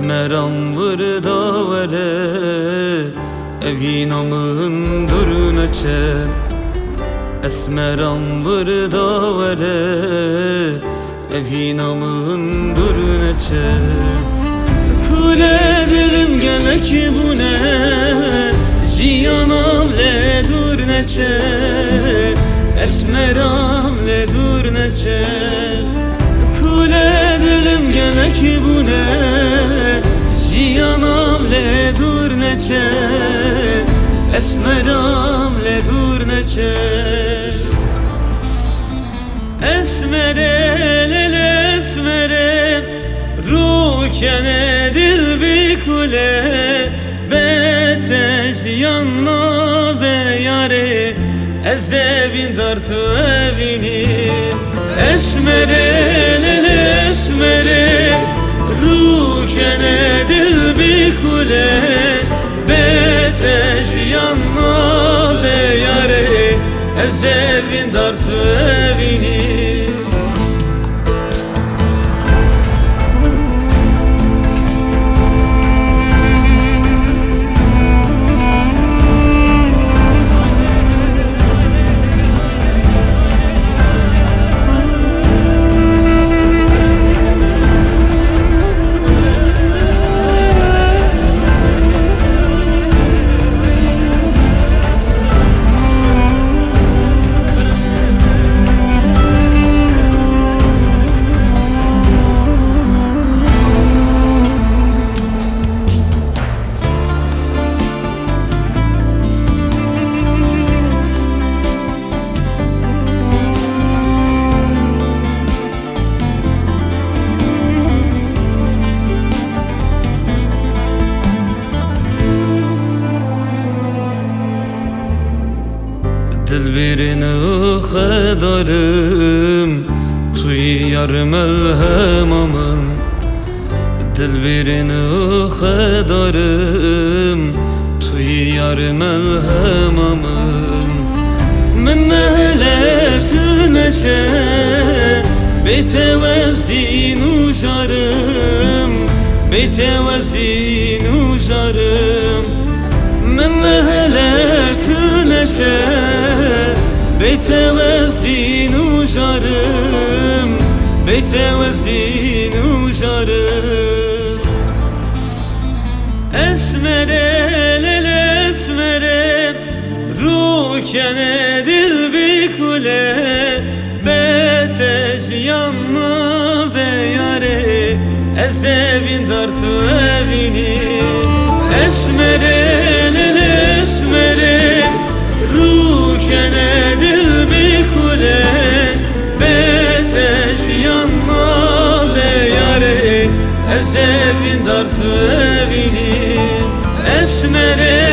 Esmeram vırda vere Evinamın durnaçe Esmeram vırda vere Evinamın durnaçe Kule dilim gele ki bu ne Jiyanam le durnaçe Esmeram le durnaçe Kule dilim gele ki bu ne Jiyanam le durnaçe Esmeram le durnaçe Esmere lele esmere Rukene dil bi kule Bete jiyanna be yare Ezevin dartu evini Esmere lele esmere Rukene dil bi kule Bete jiyanna be yare Ezevin dartu evini Dil birini xedarım Tuy yar melhemamın Dil birini xedarım Tuy yar melhemamın Min nehletüneçe Beytevezdin ujarım Beytevezdin ujarım Min nehletüneçe Beytevezdin ujarım Beytevezdin ujarım Esmere lele esmere Rukene dil bi kule Bete jiyanna be yare Ezevin dartu evini Esmere lele esmere Rukene dil bi kule Bete jiyanna be yare Ezevin dartu evini Esmere